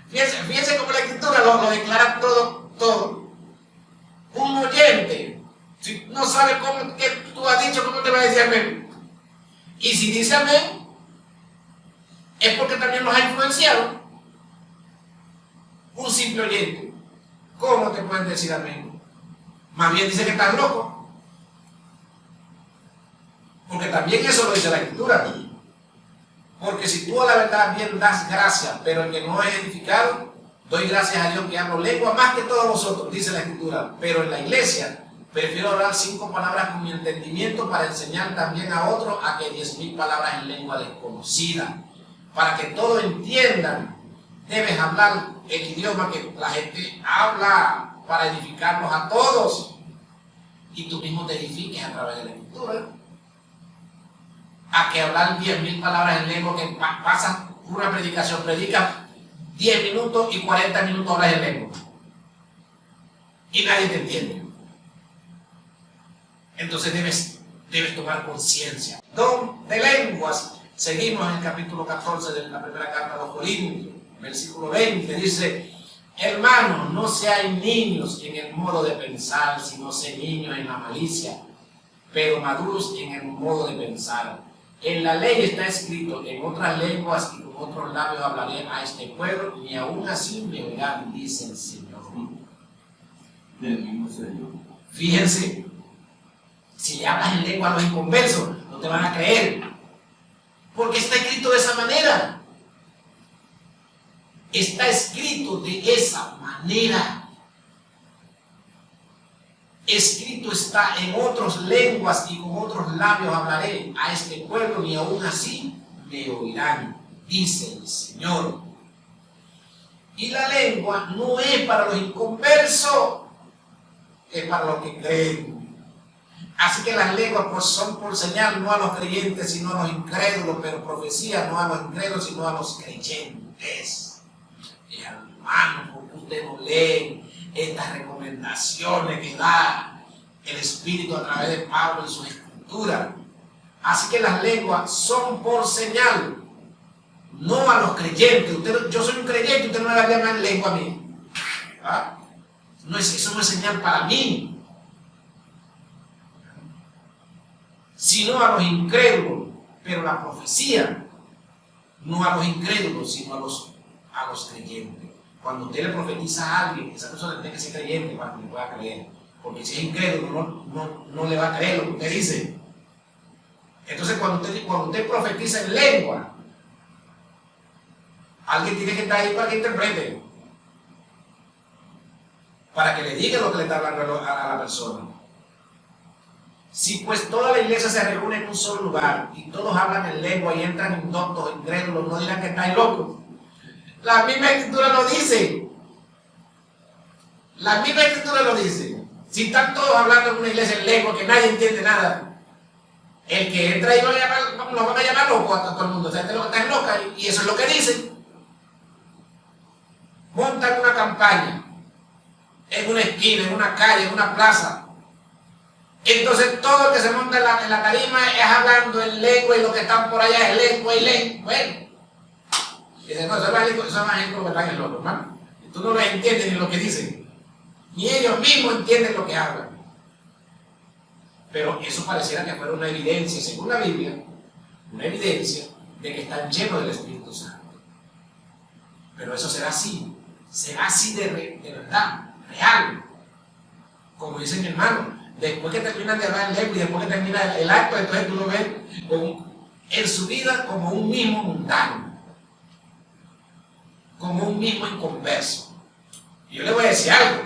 Fíjense cómo la Escritura lo declara todo. Un oyente, si no sabe cómo que tú has dicho, ¿cómo te va a decir amén? Y si dice amén, es porque también los ha influenciado. Un simple oyente, ¿cómo te pueden decir amén? Más bien dice que estás loco. Porque también eso lo dice la Escritura. Porque si tú a la verdad bien das gracias, pero el que no es edificado, doy gracias a Dios que hablo lengua más que todos vosotros, dice la Escritura. Pero en la iglesia prefiero hablar 5 palabras con mi entendimiento para enseñar también a otros a que 10.000 palabras en lengua desconocida. Para que todos entiendan, debes hablar el idioma que la gente habla para edificarlos a todos. Y tú mismo te edifiques a través de la Escritura. A que hablar 10.000 palabras en lengua que pasan una predicación, predica 10 minutos y 40 minutos hablas en lengua. Y nadie te entiende. Entonces debes tomar conciencia. Don de lenguas. Seguimos en el capítulo 14 de la primera carta a los Corintios, versículo 20, dice: hermanos, no seáis niños en el modo de pensar, sino sé niños en la malicia, pero maduros en el modo de pensar. En la ley está escrito: en otras lenguas y con otros labios hablaré a este pueblo, ni aún así me oirán, dice el Señor. Del mismo Señor. Fíjense, si le hablas en lengua a los inconversos, no te van a creer. Porque está escrito de esa manera. Está escrito de esa manera. Escrito está: en otras lenguas y con otros labios hablaré a este pueblo, y aún así me oirán, dice el Señor. Y la lengua no es para los inconversos, es para los que creen. Así que las lenguas pues son por señal no a los creyentes sino a los incrédulos, pero profecía no a los incrédulos sino a los creyentes. Y hermano, porque usted no lee estas recomendaciones que da el Espíritu a través de Pablo en su escritura. Así que las lenguas son por señal, no a los creyentes. Yo soy un creyente, usted no me va a llamar lengua a mí. ¿Ah? Eso no es señal para mí. Sino a los incrédulos, pero la profecía no a los incrédulos, sino a los creyentes. Cuando usted le profetiza a alguien, esa persona tiene que ser creyente para que le pueda creer, porque si es incrédulo no le va a creer lo que usted dice. Entonces cuando usted profetiza en lengua, alguien tiene que estar ahí para que interprete, para que le diga lo que le está hablando a la persona. Si pues toda la iglesia se reúne en un solo lugar y todos hablan en lengua y entran indoctos, incrédulos, no dirán que estáis locos. La misma escritura lo dice. La misma escritura lo dice. Si están todos hablando en una iglesia en lengua que nadie entiende nada, el que entra ahí lo van a llamar loco a todo el mundo. O sea, están locas, y eso es lo que dicen. Montan una campaña en una esquina, en una calle, en una plaza. Entonces todo el que se monta en la tarima es hablando en lengua, y lo que están por allá es lengua y lengua. Bueno, dicen: no, esos evangélicos que están en loco, hermano. Y tú no les entiendes ni lo que dicen, ni ellos mismos entienden lo que hablan. Pero eso pareciera que fuera una evidencia, según la Biblia, una evidencia de que están llenos del Espíritu Santo. Pero eso será así de verdad, real. Como dice mi hermano, después que terminan de hablar en lengua y después que termina el acto, entonces tú lo ves en su vida como un mismo mundano, como un mismo inconverso. Y yo le voy a decir algo,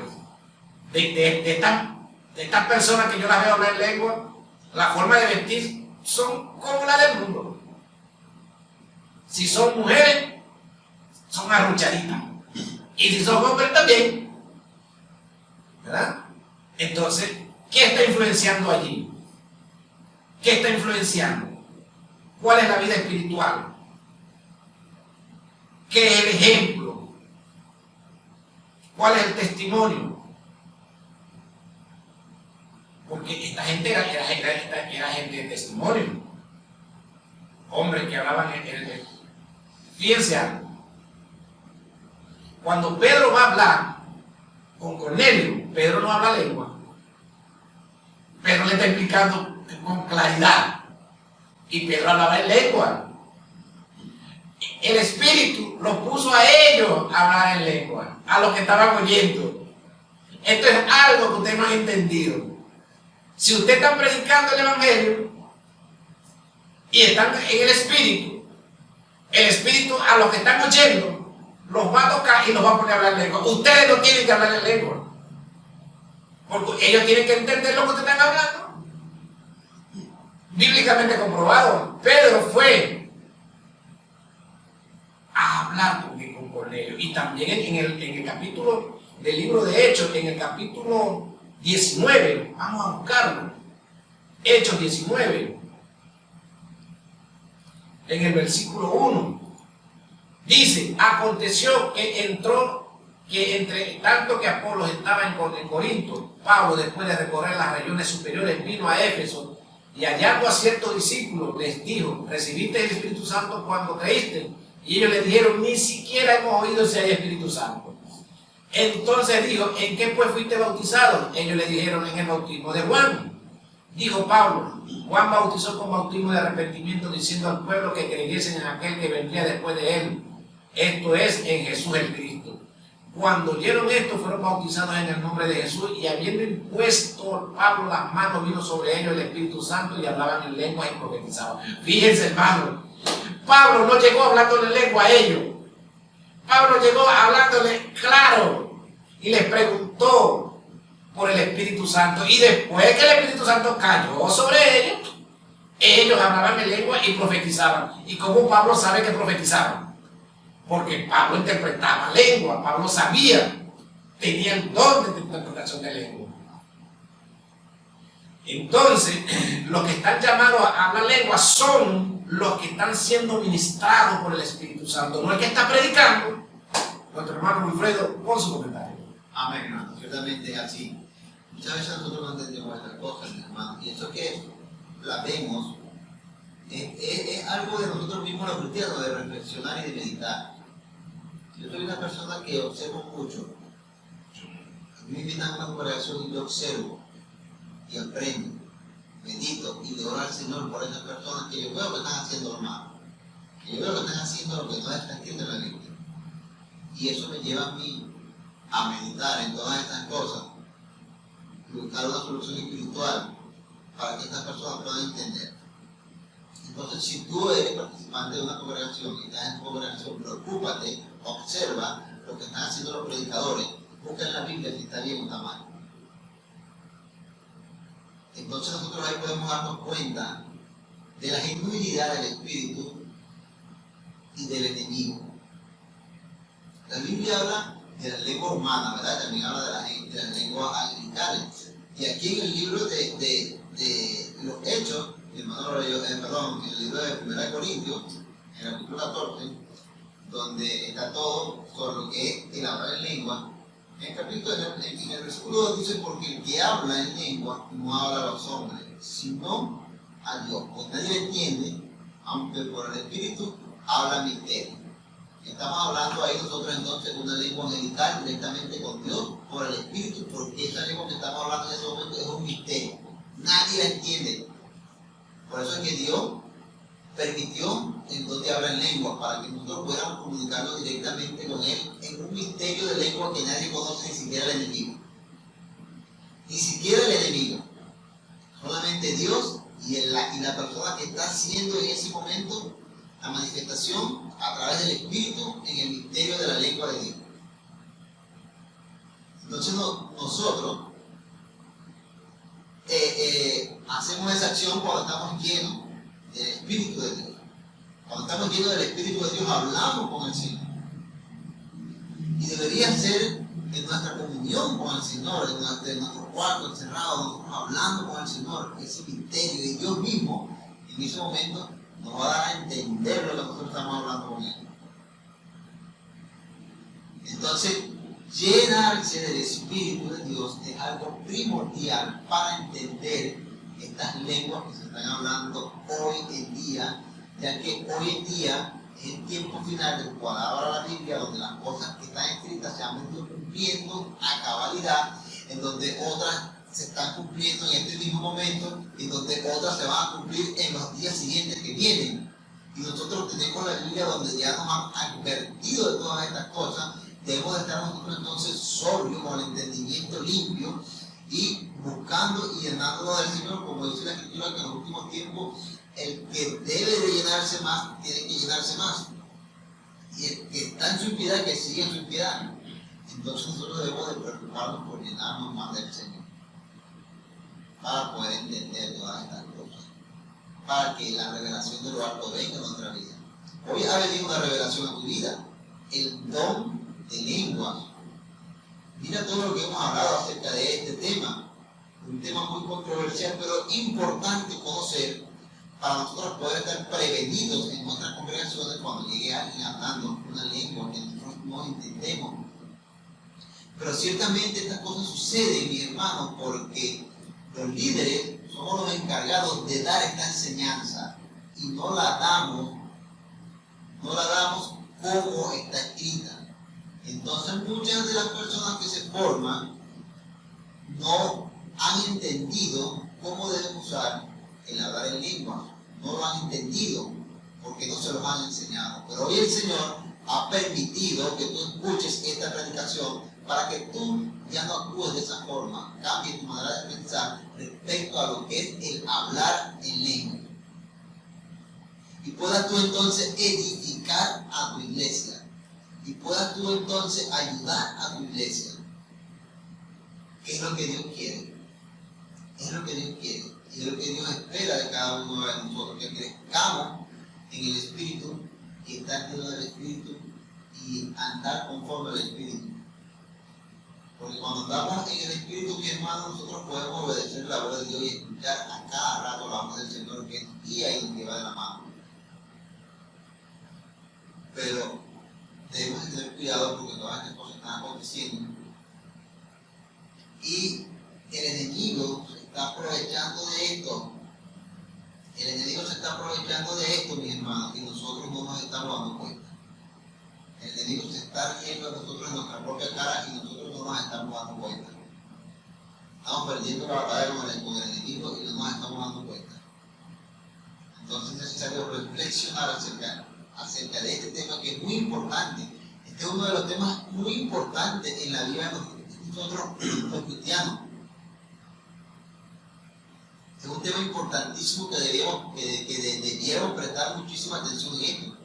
de estas personas que yo las veo hablar en lengua, la forma de vestir son como la del mundo. Si son mujeres, son arruchaditas. Y si son hombres también. ¿Verdad? Entonces, ¿qué está influenciando allí? ¿Qué está influenciando? ¿Cuál es la vida espiritual? ¿Qué es el ejemplo? ¿Cuál es el testimonio? Porque esta gente era gente de testimonio. Hombres que hablaban fíjense algo. Cuando Pedro va a hablar con Cornelio, Pedro no habla lengua. Pedro le está explicando con claridad. Y Pedro hablaba en lengua. El Espíritu los puso a ellos a hablar en lengua, a los que estaban oyendo. Esto es algo que ustedes no han entendido. Si ustedes están predicando el Evangelio y están en el Espíritu a los que están oyendo los va a tocar y los va a poner a hablar en lengua. Ustedes no tienen que hablar en lengua, porque ellos tienen que entender lo que ustedes están hablando. Bíblicamente comprobado. Pedro fue a hablar con Cornelio. Y también en el capítulo del libro de Hechos, en el capítulo 19, vamos a buscarlo. Hechos 19, en el versículo 1, dice: aconteció que entre tanto que Apolos estaba en Corinto, Pablo, después de recorrer las regiones superiores, vino a Éfeso, y hallando a ciertos discípulos les dijo: ¿recibiste el Espíritu Santo cuando creíste? Y ellos le dijeron: ni siquiera hemos oído si hay Espíritu Santo. Entonces dijo: ¿en qué pues fuiste bautizado? Ellos le dijeron: en el bautismo de Juan. Dijo Pablo: Juan bautizó con bautismo de arrepentimiento, diciendo al pueblo que creyesen en aquel que vendría después de él, esto es, en Jesús el Cristo. Cuando oyeron esto, fueron bautizados en el nombre de Jesús, y habiendo impuesto Pablo las manos, vino sobre ellos el Espíritu Santo, y hablaban en lenguas y profetizaban. Fíjense, hermano, Pablo no llegó hablándole en lengua a ellos. Pablo llegó hablándole claro y les preguntó por el Espíritu Santo, y después que el Espíritu Santo cayó sobre ellos hablaban en lengua y profetizaban. ¿Y cómo Pablo sabe que profetizaban? Porque Pablo interpretaba lengua. Pablo sabía, tenía el don de interpretación de lengua. Entonces, los que están llamados a hablar lengua son los que están siendo ministrados por el Espíritu Santo, no el que está predicando. Nuestro hermano Wilfredo, con su comentario. Amén, hermano. Ciertamente es así. Muchas veces nosotros no entendemos estas cosas, mi hermano. Y eso que la vemos es algo de nosotros mismos los cristianos, de reflexionar y de meditar. Yo soy una persona que observo mucho. A mí me invitan a una congregación y yo observo y aprendo, medito y le oro al Señor por esas personas que yo veo que están haciendo lo malo, que yo veo que están haciendo lo que no está escrito en la Biblia. Y eso me lleva a mí a meditar en todas estas cosas y buscar una solución espiritual para que estas personas puedan entender. Entonces, si tú eres participante de una congregación y estás en tu congregación, preocúpate, observa lo que están haciendo los predicadores, busca en la Biblia si está bien o está mal. Entonces nosotros ahí podemos darnos cuenta de la genuinidad del Espíritu y del enemigo. La Biblia habla de la lengua humana, ¿verdad? También habla de las lenguas angelicales. Y aquí en el libro de los Hechos, en el libro de 1 Corintios, en el capítulo 14, donde está todo sobre lo que es el hablar en lengua. En el versículo 2 dice: porque el que habla en lengua no habla a los hombres, sino a Dios. Pues nadie le entiende, aunque por el Espíritu habla misterio. Estamos hablando ahí nosotros entonces una lengua angelical directamente con Dios por el Espíritu, porque esa lengua que estamos hablando en ese momento es un misterio. Nadie la entiende. Por eso es que Dios permitió el don de hablar en lengua, para que nosotros pudiéramos comunicarnos directamente con Él en un misterio de lengua que nadie conoce, ni siquiera el enemigo. Ni siquiera el enemigo. Solamente Dios y la persona que está haciendo en ese momento la manifestación a través del Espíritu en el misterio de la lengua de Dios. Entonces nosotros hacemos esa acción cuando estamos llenos estamos llenos del Espíritu de Dios, hablamos con el Señor. Y debería ser en nuestra comunión con el Señor, en nuestro cuarto encerrado, nosotros hablando con el Señor, ese misterio, y Dios mismo, en ese momento, nos va a dar a entender lo que nosotros estamos hablando con Él. Entonces, llenarse del Espíritu de Dios es algo primordial para entender estas lenguas que se están hablando hoy en día, ya que hoy en día es el tiempo final del cual habla la Biblia, donde las cosas que están escritas se han venido cumpliendo a cabalidad, en donde otras se están cumpliendo en este mismo momento y donde otras se van a cumplir en los días siguientes que vienen. Y nosotros tenemos la Biblia donde ya nos han advertido de todas estas cosas. Debemos de estar nosotros entonces sobrios, con el entendimiento limpio y buscando y llenándonos del Señor, como dice la Escritura, que en los últimos tiempos el que debe de llenarse más, tiene que llenarse más. Y el que está en su impiedad, que sigue en su impiedad. Entonces nosotros debemos de preocuparnos por llenarnos más del Señor, para poder entender todas estas cosas, para que la revelación de lo alto venga a nuestra vida. Hoy ha venido una revelación a tu vida, el don de lenguas. Mira todo lo que hemos hablado acerca de este tema, un tema muy controversial, pero importante conocer para nosotros poder estar prevenidos en nuestras congregaciones cuando llegue alguien hablando una lengua que nosotros no entendemos. Pero ciertamente estas cosas suceden, mi hermano, porque los líderes somos los encargados de dar esta enseñanza y no la damos como está escrita. Entonces muchas de las personas que se forman no han entendido cómo deben usar el hablar en lengua. No lo han entendido porque no se los han enseñado. Pero hoy el Señor ha permitido que tú escuches esta predicación para que tú ya no actúes de esa forma, cambies tu manera de pensar respecto a lo que es el hablar en lengua. Y puedas tú entonces edificar a tu iglesia. Y puedas tú entonces ayudar a tu iglesia. ¿Qué es lo que Dios quiere? Es lo que Dios quiere. Y es lo que Dios espera de cada uno de nosotros. Que crezcamos en el Espíritu y estar lleno del Espíritu y andar conforme al Espíritu. Porque cuando andamos en el Espíritu, mi hermano, nosotros podemos obedecer la voz de Dios y escuchar a cada rato la voz del Señor que nos guía y nos lleva de la mano. Pero debemos tener cuidado porque todas estas cosas están aconteciendo. Y el enemigo se está aprovechando de esto. El enemigo se está aprovechando de esto, mis hermanos, y nosotros no nos estamos dando cuenta. El enemigo se está riendo a nosotros en nuestra propia cara y nosotros no nos estamos dando cuenta. Estamos perdiendo la batalla con el enemigo y no nos estamos dando cuenta. Entonces es necesario reflexionar acerca de este tema que es muy importante. Este es uno de los temas muy importantes en la vida de nosotros los cristianos. Es un tema importantísimo que debiéramos prestar muchísima atención en esto.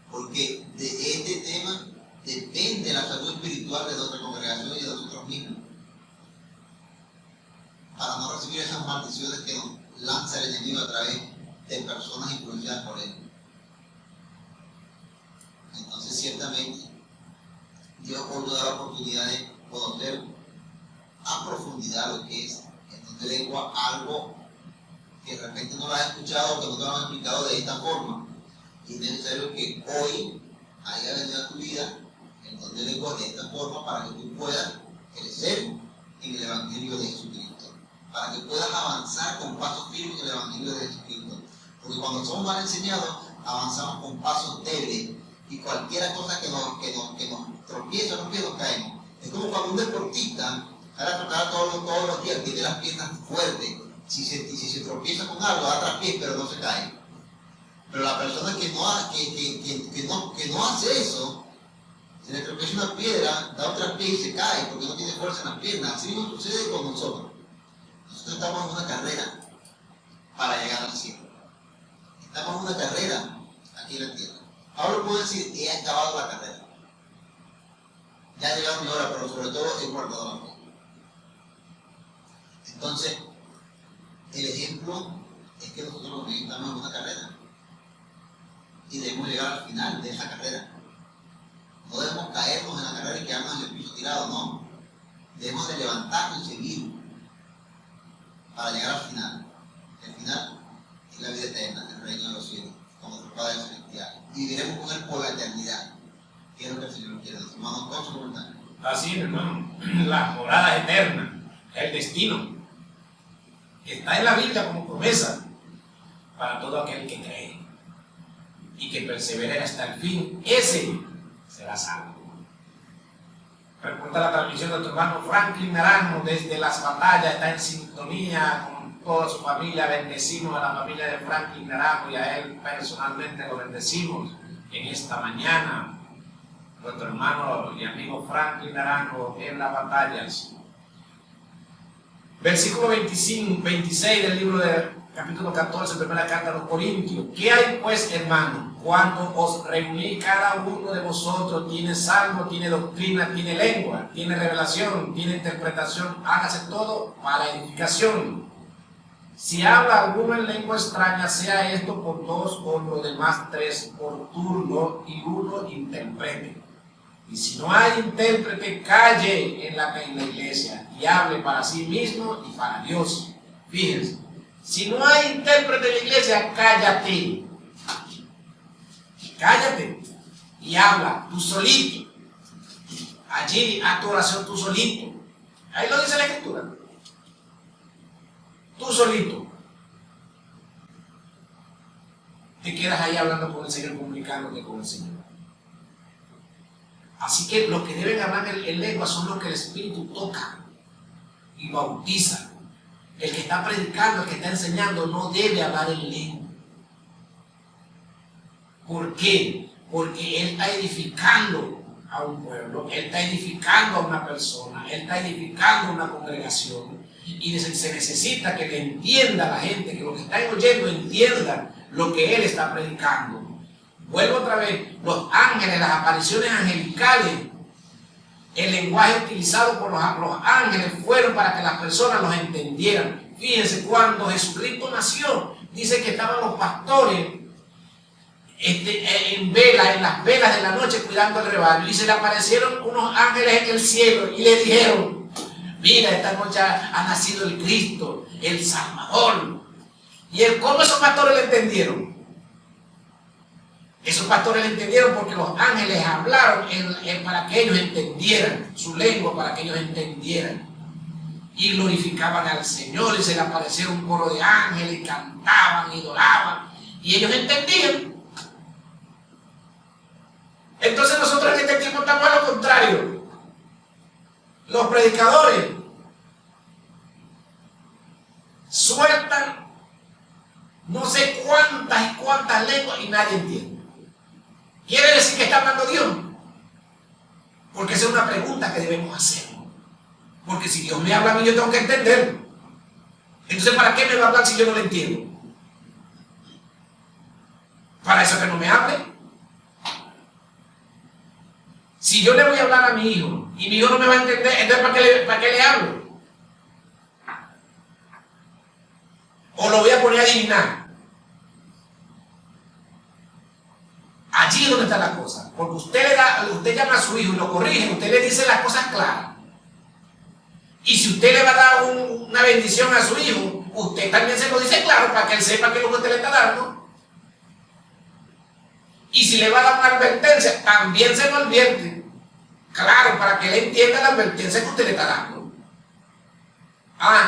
Porque de este tema depende la salud espiritual de nuestra congregación y de nosotros mismos. Para no recibir esas maldiciones que nos lanza el enemigo a través de personas influenciadas por él. Entonces, ciertamente, Dios hoy nos da la oportunidad de conocer a profundidad lo que es de lengua, algo que de repente no lo has escuchado o que no te lo han explicado de esta forma. Y es necesario que hoy haya venido a tu vida el don de lengua de esta forma para que tú puedas crecer en el Evangelio de Jesucristo, para que puedas avanzar con pasos firmes en el Evangelio de Jesucristo. Porque cuando somos mal enseñados, avanzamos con pasos débiles y cualquier cosa que nos tropiece o nos caemos. Es como cuando un deportista sale a trotar todos los días, tiene las piernas fuertes. Si se tropieza con algo, da traspiés, pero no se cae. Pero la persona que no hace eso, se le tropieza una piedra, da un traspié y se cae porque no tiene fuerza en las piernas. Así mismo sucede con nosotros. Nosotros estamos en una carrera para llegar al cielo. Estamos en una carrera aquí en la tierra. Ahora puedo decir, he acabado la carrera. Ya ha llegado mi hora, pero sobre todo he guardado la fe. Entonces, el ejemplo es que nosotros estamos en una carrera. y debemos llegar al final de esa carrera. No debemos caernos en la carrera y quedarnos en el piso tirado, no. Debemos de levantarnos y seguir para llegar al final. El final es la vida eterna, el reino de los cielos, con nuestro Padre Celestial. Y viviremos con Él por la eternidad. Quiero que el Señor quiera. Los hermanos con su voluntad. Así, hermano, la morada eterna, el destino, está en la Biblia como promesa para todo aquel que cree y que persevere hasta el fin. Ese será salvo. Reporta la transmisión de nuestro hermano Franklin Naranjo desde las batallas, está en sintonía con toda su familia. Bendecimos a la familia de Franklin Naranjo y a él personalmente lo bendecimos en esta mañana. Nuestro hermano y amigo Franklin Naranjo en las batallas. Versículo 26 del libro de capítulo 14, primera carta a los Corintios. ¿Qué hay pues, hermano? Cuando os reunís, cada uno de vosotros tiene salmo, tiene doctrina, tiene lengua, tiene revelación, tiene interpretación. Hágase todo para edificación. Si habla alguno en lengua extraña, sea esto por dos o los demás tres por turno, y uno interprete. Y si no hay intérprete, calle en la iglesia y hable para sí mismo y para Dios. Fíjense, si no hay intérprete en la iglesia, cállate. Cállate y habla tú solito. Allí haz tu oración tú solito. Ahí lo dice la Escritura. Tú solito. Te quedas ahí hablando con el Señor, comunicándote con el Señor. Así que los que deben hablar en lengua son los que el Espíritu toca y bautiza. El que está predicando, el que está enseñando, no debe hablar en lengua. ¿Por qué? Porque él está edificando a un pueblo, él está edificando a una persona, él está edificando a una congregación. Y se necesita que le entienda a la gente, que los que están oyendo entiendan lo que él está predicando. Vuelvo otra vez, los ángeles, las apariciones angelicales, el lenguaje utilizado por los ángeles fueron para que las personas los entendieran. Fíjense, cuando Jesucristo nació, dice que estaban los pastores en las velas de la noche cuidando el rebaño, y se le aparecieron unos ángeles en el cielo y le dijeron: mira, esta noche ha nacido el Cristo, el Salvador. ¿Cómo esos pastores le entendieron? Esos pastores le entendieron porque los ángeles hablaron para que ellos entendieran su lengua, para que ellos entendieran. Y glorificaban al Señor, y se le apareció un coro de ángeles, y cantaban, y adoraban, y ellos entendían. Entonces nosotros en este tiempo estamos a lo contrario. Los predicadores sueltan no sé cuántas y cuántas lenguas y nadie entiende. ¿Quiere decir que está hablando Dios? Porque esa es una pregunta que debemos hacer. Porque si Dios me habla a mí, yo tengo que entenderlo. Entonces, ¿para qué me va a hablar si yo no lo entiendo? ¿Para eso que no me hable? Si yo le voy a hablar a mi hijo y mi hijo no me va a entender, entonces ¿para qué le hablo? ¿O lo voy a poner a adivinar? Allí es donde está la cosa. Porque usted llama a su hijo y lo corrige, usted le dice las cosas claras. Y si usted le va a dar una bendición a su hijo, usted también se lo dice claro para que él sepa que es lo que usted le está dando. Y si le va a dar una advertencia, también se lo advierte. Claro, para que él entienda la advertencia que usted le está dando.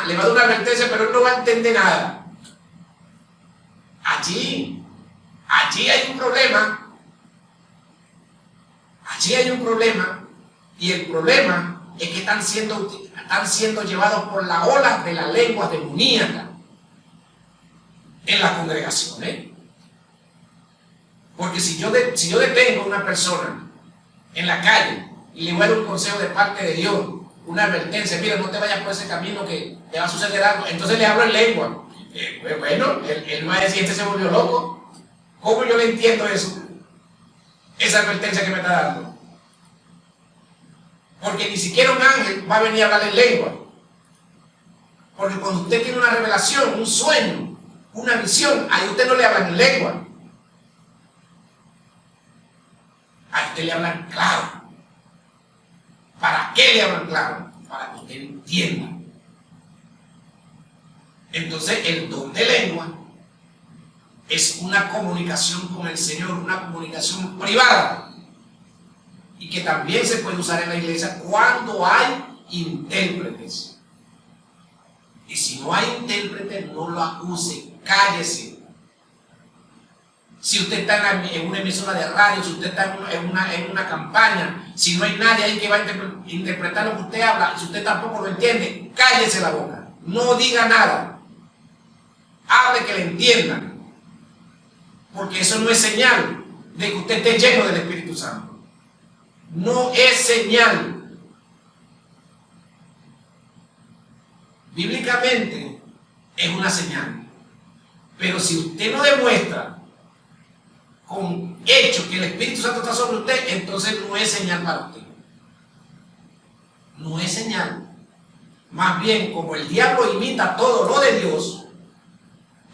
Le va a dar una advertencia, pero él no va a entender nada. Allí hay un problema. Allí hay un problema. Y el problema es que están siendo llevados por la ola de la lengua demoníaca en las congregaciones. Porque si yo detengo a una persona en la calle y le voy a dar un consejo de parte de Dios, una advertencia: mira, no te vayas por ese camino que te va a suceder algo, entonces le hablo en lengua. Bueno, él va a decir: este se volvió loco. ¿Cómo yo le entiendo eso? Esa advertencia que me está dando. Porque ni siquiera un ángel va a venir a hablar en lengua. Porque cuando usted tiene una revelación, un sueño, una visión, ahí usted no le habla en lengua. usted le hablan claro. ¿Para qué le hablan claro? Para que usted entienda. Entonces, el don de lengua es una comunicación con el Señor, una comunicación privada, y que también se puede usar en la iglesia cuando hay intérpretes. Y si no hay intérprete, no lo use, cállese. Si usted está en una emisora de radio, si usted está en una campaña, si no hay nadie ahí que va a interpretar lo que usted habla, si usted tampoco lo entiende, cállese la boca, no diga nada, hable que le entiendan, porque eso no es señal de que usted esté lleno del Espíritu Santo. No es señal. Bíblicamente es una señal, pero si usted no demuestra con hechos que el Espíritu Santo está sobre usted, entonces no es señal para usted. No es señal. Más bien, como el diablo imita todo lo de Dios,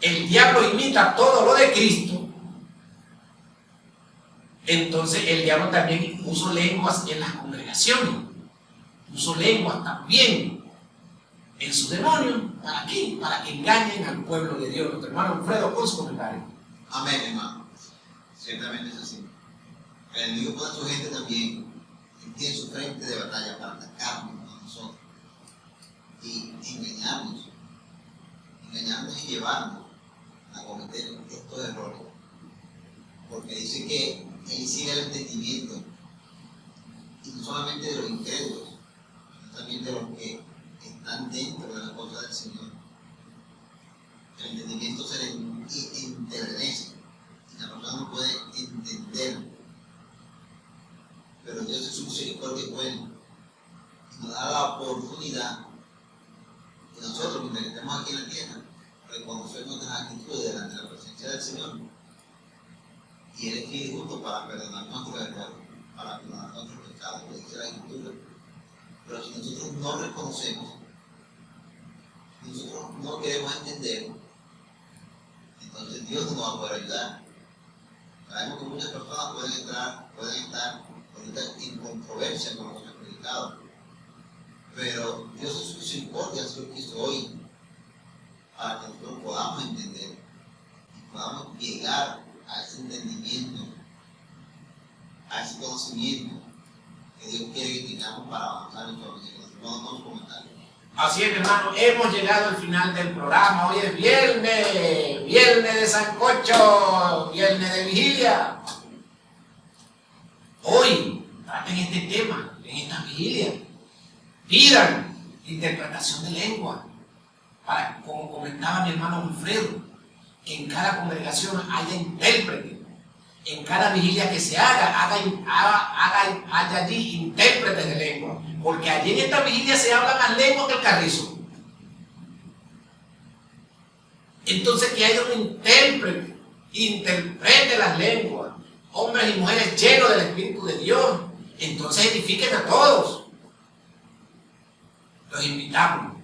el diablo imita todo lo de Cristo, entonces el diablo también usó lenguas en las congregaciones, usó lenguas también en sus demonios. ¿Para qué? Para que engañen al pueblo de Dios. Nuestro hermano Alfredo con su comentario. Amén, hermano. Ciertamente es así. El enemigo pone a su gente también, tiene su frente de batalla para atacarnos a nosotros y engañarnos y llevarnos a cometer estos errores. Porque dice que él sigue el entendimiento, y no solamente de los incrédulos, sino también de los que están dentro de las cosas del Señor. El entendimiento se le enternece y la persona no puede entender. Pero Dios es su misericordia y bueno, y nos da la oportunidad de nosotros, mientras estemos aquí en la tierra, reconocer nuestras actitudes delante de la presencia del Señor. Y Él es fiel y justo para perdonar nuestros errores, para perdonar nuestros pecados, como dice la Escritura. Pero si nosotros no reconocemos, si nosotros no queremos entender, entonces Dios no nos va a poder ayudar. Sabemos que muchas personas pueden estar ahorita en controversia con lo que se ha predicado, pero Dios en su misericordia se lo quiso hoy para que nosotros podamos entender y podamos llegar a ese entendimiento, a ese conocimiento que Dios quiere que tengamos para avanzar en todo. Vamos a los comentarios. Así es, hermano, hemos llegado al final del programa. Hoy es viernes de sancocho, viernes de vigilia. Hoy traten este tema en esta vigilia. Pidan interpretación de lengua, para, como comentaba mi hermano Alfredo, que en cada congregación haya intérprete. En cada vigilia que se haga, haya allí intérpretes de lengua. Porque allí en esta vigilia se habla más lengua que el carrizo. Entonces que haya un intérprete, interprete las lenguas, hombres y mujeres llenos del Espíritu de Dios. Entonces edifiquen a todos. Los invitamos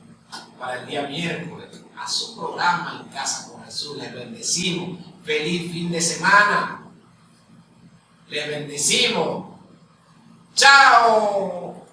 para el día miércoles a su programa En Casa con Jesús. Les bendecimos. Feliz fin de semana. Les bendecimos. ¡Chao!